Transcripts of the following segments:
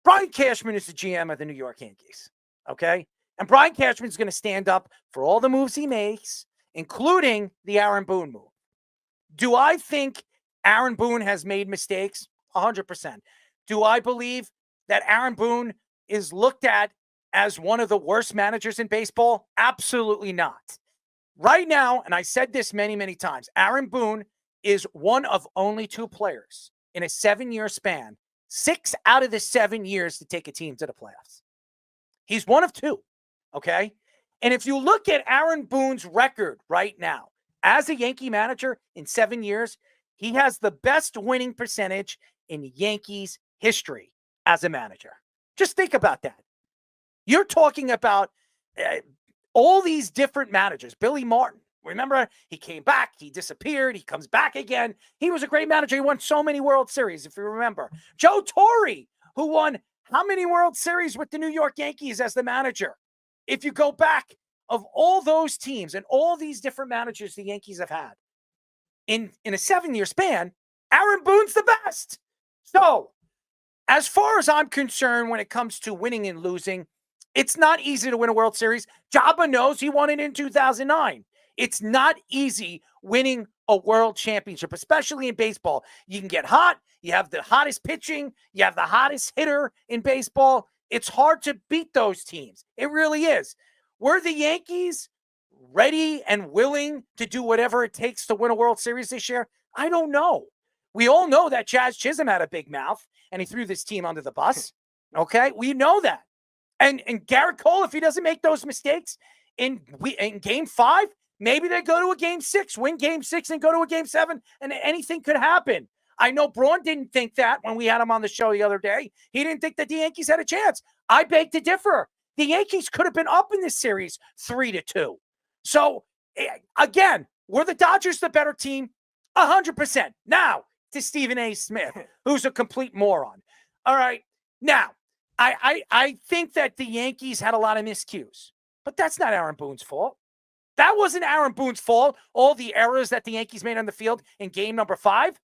Brian Cashman is the GM of the New York Yankees, okay? And Brian Cashman is going to stand up for all the moves he makes, including the Aaron Boone move. Do I think Aaron Boone has made mistakes? 100%. Do I believe that Aaron Boone is looked at as one of the worst managers in baseball? Absolutely not. Right now, and I said this many, many times, Aaron Boone is one of only 2 players in a 7-year span, 6 out of the 7 years to take a team to the playoffs. He's one of 2, okay? And if you look at Aaron Boone's record right now, as a Yankee manager in 7 years, he has the best winning percentage in Yankees history as a manager. Just think about that. You're talking about all these different managers. Billy Martin, remember, he came back, he disappeared, he comes back again. He was a great manager. He won so many World Series, if you remember. Joe Torre, who won how many World Series with the New York Yankees as the manager? If you go back, of all those teams and all these different managers the Yankees have had in a 7-year span, Aaron Boone's the best. So, as far as I'm concerned, when it comes to winning and losing, it's not easy to win a World Series. Jabba knows he won it in 2009. It's not easy winning a world championship, especially in baseball. You can get hot. You have the hottest pitching. You have the hottest hitter in baseball. It's hard to beat those teams. It really is. Were the Yankees ready and willing to do whatever it takes to win a World Series this year? I don't know. We all know that Jazz Chisholm had a big mouth and he threw this team under the bus. Okay? We know that. And Garrett Cole, if he doesn't make those mistakes in Game 5, maybe they go to a Game 6, win Game 6 and go to a Game 7, and anything could happen. I know Braun didn't think that when we had him on the show the other day. He didn't think that the Yankees had a chance. I beg to differ. The Yankees could have been up in this series 3-2. So, again, were the Dodgers the better team? 100%. Now, to Stephen A. Smith, who's a complete moron. All right. Now, I think that the Yankees had a lot of miscues, but that's not Aaron Boone's fault. That wasn't Aaron Boone's fault. All the errors that the Yankees made on the field in game number 5.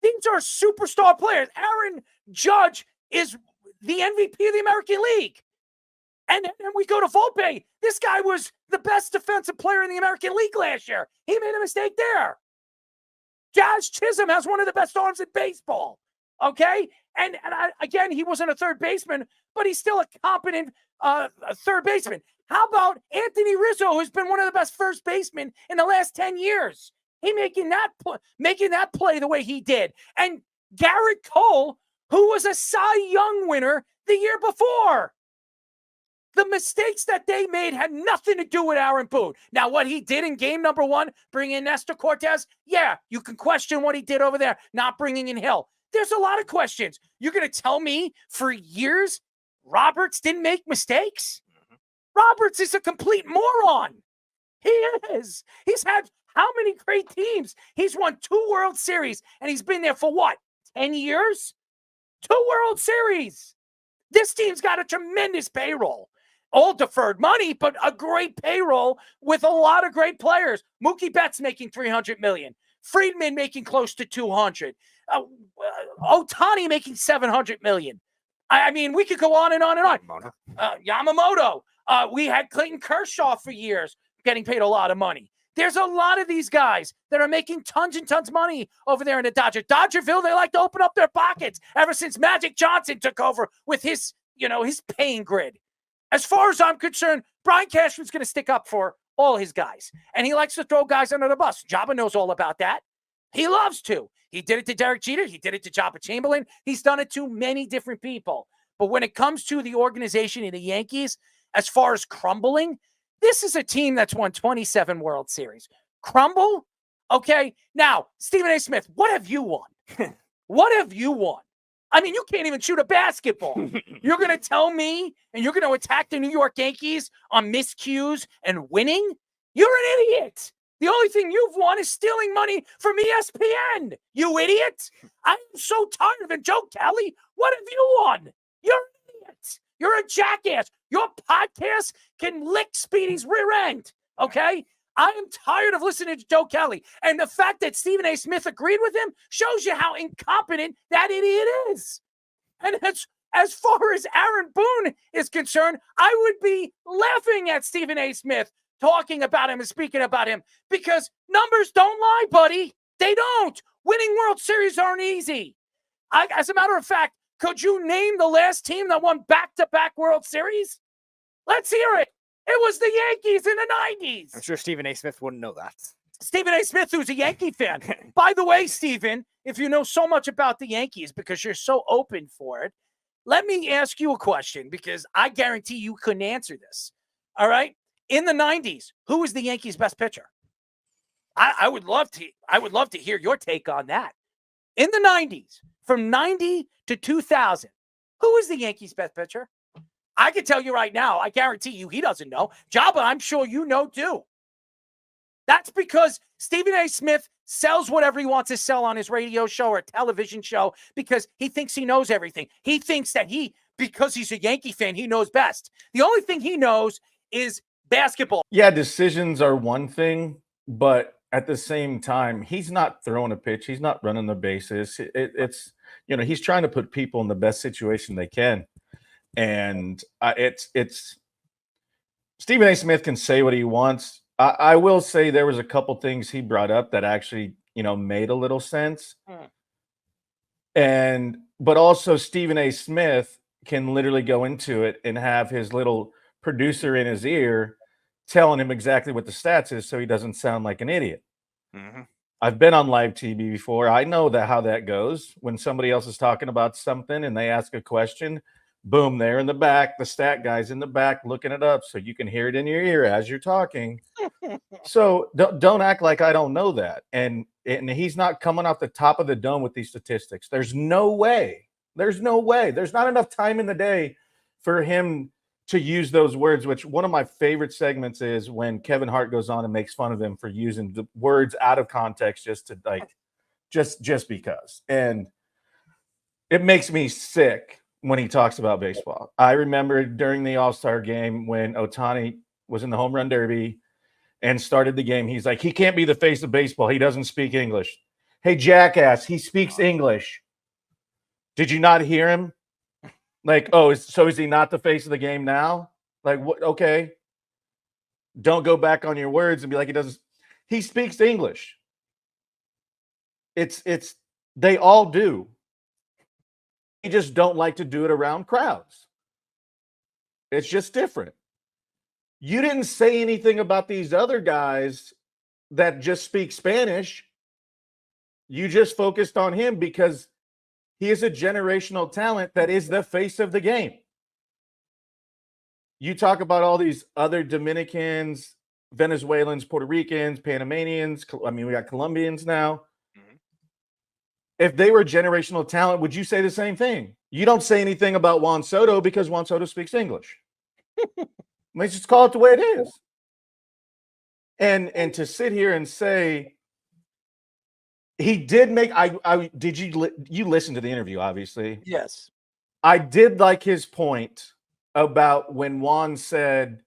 These are superstar players. Aaron Judge is the MVP of the American League. And then we go to Volpe. This guy was the best defensive player in the American League last year. He made a mistake there. Jazz Chisholm has one of the best arms in baseball. Okay? And again, he wasn't a third baseman, but he's still a competent third baseman. How about Anthony Rizzo, who's been one of the best first basemen in the last 10 years? He making that play the way he did. And Garrett Cole, who was a Cy Young winner the year before. The mistakes that they made had nothing to do with Aaron Boone. Now, what he did in game number 1, bringing in Nestor Cortez, yeah, you can question what he did over there, not bringing in Hill. There's a lot of questions. You're going to tell me for years Roberts didn't make mistakes? Roberts is a complete moron. He is. He's had how many great teams? He's won 2 World Series, and he's been there for what, 10 years? 2 World Series. This team's got a tremendous payroll. All deferred money, but a great payroll with a lot of great players. Mookie Betts making $300 million. Friedman making close to $200. Ohtani making $700 million. I mean, we could go on and on and on. Yamamoto. We had Clayton Kershaw for years getting paid a lot of money. There's a lot of these guys that are making tons and tons of money over there in the Dodgerville. They like to open up their pockets ever since Magic Johnson took over with his paying grid. As far as I'm concerned, Brian Cashman's going to stick up for all his guys. And he likes to throw guys under the bus. Jabba knows all about that. He loves to. He did it to Derek Jeter. He did it to Jabba Chamberlain. He's done it to many different people. But when it comes to the organization in the Yankees, as far as crumbling, this is a team that's won 27 World Series. Crumble? Okay. Now, Stephen A. Smith, what have you won? What have you won? I mean, you can't even shoot a basketball. You're going to tell me and you're going to attack the New York Yankees on miscues and winning? You're an idiot. The only thing you've won is stealing money from ESPN. You idiot. I'm so tired of it. Joe Kelly, what have you won? You're an idiot. You're a jackass. Your podcast can lick Speedy's rear end. Okay? I am tired of listening to Joe Kelly. And the fact that Stephen A. Smith agreed with him shows you how incompetent that idiot is. And as far as Aaron Boone is concerned, I would be laughing at Stephen A. Smith talking about him and speaking about him because numbers don't lie, buddy. They don't. Winning World Series aren't easy. As a matter of fact, could you name the last team that won back-to-back World Series? Let's hear it. It was the Yankees in the 90s. I'm sure Stephen A. Smith wouldn't know that. Stephen A. Smith, who's a Yankee fan. By the way, Stephen, if you know so much about the Yankees because you're so open for it, let me ask you a question because I guarantee you couldn't answer this. All right? In the 90s, who was the Yankees' best pitcher? I would love to hear your take on that. In the 90s, from 90 to 2000, who was the Yankees' best pitcher? I can tell you right now, I guarantee you he doesn't know. Jabba, I'm sure you know too. That's because Stephen A. Smith sells whatever he wants to sell on his radio show or television show because he thinks he knows everything. He thinks that because he's a Yankee fan, he knows best. The only thing he knows is basketball. Yeah, decisions are one thing, but at the same time, he's not throwing a pitch. He's not running the bases. It's he's trying to put people in the best situation they can. And it's Stephen A. Smith can say what he wants. I will say there was a couple things he brought up that actually, made a little sense. But also Stephen A. Smith can literally go into it and have his little producer in his ear telling him exactly what the stats is so he doesn't sound like an idiot. Mm-hmm. I've been on live TV before. I know how that goes. When somebody else is talking about something and they ask a question, boom, they're in the back. The stat guy's in the back looking it up so you can hear it in your ear as you're talking. So don't act like I don't know that. And he's not coming off the top of the dome with these statistics. There's no way. There's no way. There's not enough time in the day for him to use those words, which one of my favorite segments is when Kevin Hart goes on and makes fun of him for using the words out of context just because. And it makes me sick when he talks about baseball. I remember during the All-Star game when Ohtani was in the home run derby and started the game, he's like, he can't be the face of baseball. He doesn't speak English. Hey, jackass, he speaks English. Did you not hear him? Like, so is he not the face of the game now? Like, what? Okay. Don't go back on your words and be like, he speaks English. They all do. They just don't like to do it around crowds. It's just different. You didn't say anything about these other guys that just speak Spanish. You just focused on him because he is a generational talent that is the face of the game. You talk about all these other Dominicans, Venezuelans, Puerto Ricans, Panamanians. I mean, we got Colombians now. Mm-hmm. If they were generational talent, would you say the same thing? You don't say anything about Juan Soto because Juan Soto speaks English. Let's just call it the way it is. And to sit here and say, he did make. Did you listen to the interview? Obviously, yes. I did like his point about when Juan said,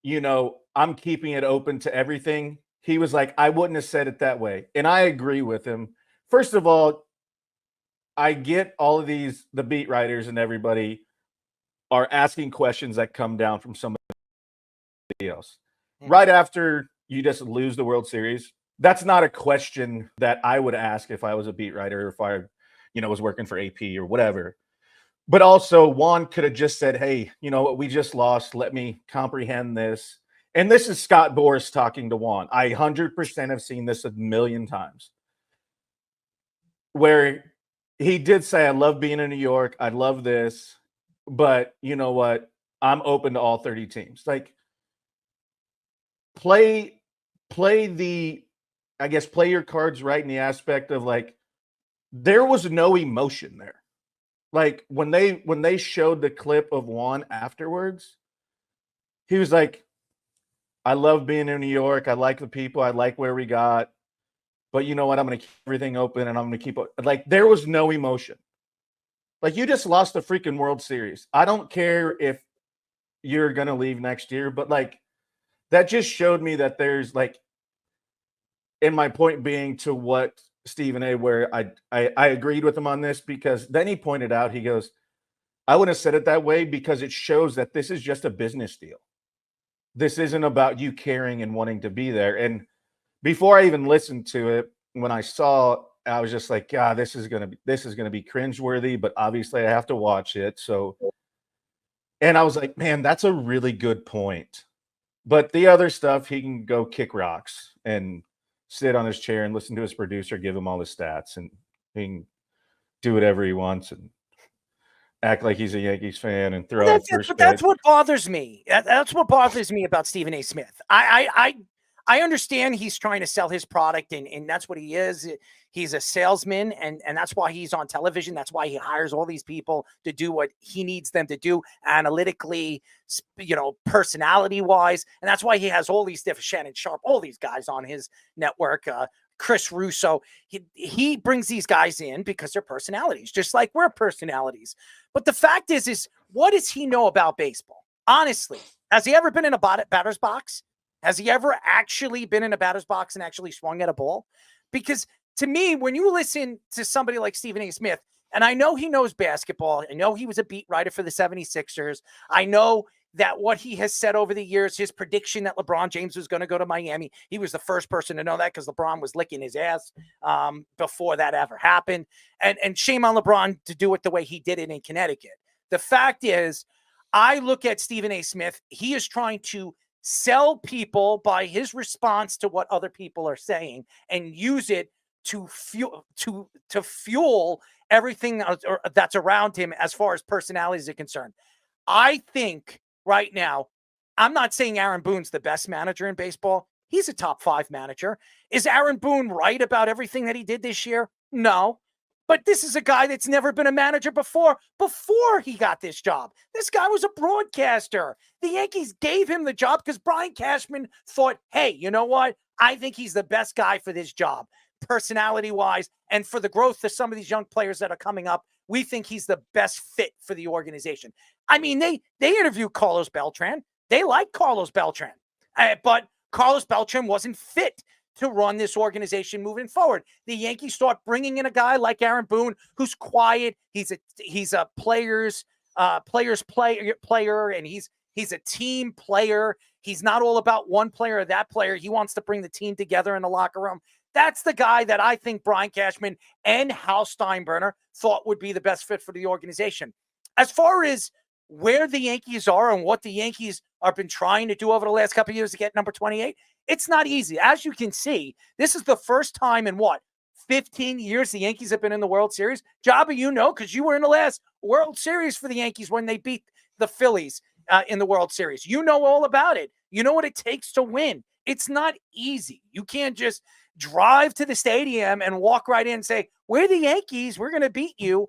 I'm keeping it open to everything. He was like, I wouldn't have said it that way, and I agree with him. First of all, I get all of the beat writers and everybody are asking questions that come down from somebody else right after you just lose the World Series. That's not a question that I would ask if I was a beat writer or if I, was working for AP or whatever. But also, Juan could have just said, hey, you know what, we just lost. Let me comprehend this. And this is Scott Boras talking to Juan. I 100% have seen this a million times. Where he did say, I love being in New York. I love this. But you know what? I'm open to all 30 teams. Like, play your cards right in the aspect of like, there was no emotion there. Like when they showed the clip of Juan afterwards, he was like, I love being in New York. I like the people. I like where we got. But you know what? I'm going to keep everything open and I'm going to keep – like there was no emotion. Like you just lost the freaking World Series. I don't care if you're going to leave next year, but like that just showed me that there's like – and my point being to what Stephen A., where I agreed with him on this because then he pointed out, he goes, I wouldn't have said it that way because it shows that this is just a business deal. This isn't about you caring and wanting to be there. And before I even listened to it, when I saw, I was just like, God, this is gonna be cringeworthy, but obviously I have to watch it. So, and I was like, man, that's a really good point. But the other stuff, he can go kick rocks and sit on his chair and listen to his producer give him all the stats, and he can do whatever he wants and act like he's a Yankees fan and throw out first But pitch. that's what bothers me. That's what bothers me about Stephen A. Smith. I understand he's trying to sell his product, and that's what he is. He's a salesman, and that's why he's on television. That's why he hires all these people to do what he needs them to do analytically, personality-wise. And that's why he has all these different Shannon Sharp, all these guys on his network, Chris Russo. He brings these guys in because they're personalities, just like we're personalities. But the fact is what does he know about baseball? Honestly, has he ever been in a batter's box? Has he ever actually been in a batter's box and actually swung at a ball? Because to me, when you listen to somebody like Stephen A. Smith, and I know he knows basketball, I know he was a beat writer for the 76ers, I know that what he has said over the years, his prediction that LeBron James was going to go to Miami, he was the first person to know that because LeBron was licking his ass before that ever happened. And shame on LeBron to do it the way he did it in Connecticut. The fact is, I look at Stephen A. Smith, he is trying to sell people by his response to what other people are saying and use it to fuel everything that's around him as far as personalities are concerned. I think right now, I'm not saying Aaron Boone's the best manager in baseball. He's a top 5 manager. Is Aaron Boone right about everything that he did this year? No. But this is a guy that's never been a manager before he got this job. This guy was a broadcaster. The Yankees gave him the job because Brian Cashman thought, hey, you know what? I think he's the best guy for this job, personality-wise, and for the growth of some of these young players that are coming up. We think he's the best fit for the organization. I mean, they interviewed Carlos Beltran. They like Carlos Beltran, but Carlos Beltran wasn't fit to run this organization moving forward. The Yankees start bringing in a guy like Aaron Boone, who's quiet. He's a player's player, and he's a team player. He's not all about one player or that player. He wants to bring the team together in the locker room. That's the guy that I think Brian Cashman and Hal Steinbrenner thought would be the best fit for the organization. As far as where the Yankees are and what the Yankees have been trying to do over the last couple of years to get number 28, it's not easy. As you can see, this is the first time in 15 years the Yankees have been in the World Series. Jabba, you know, because you were in the last World Series for the Yankees when they beat the Phillies in the World Series. You know all about it. You know what it takes to win. It's not easy. You can't just drive to the stadium and walk right in and say, we're the Yankees, we're going to beat you.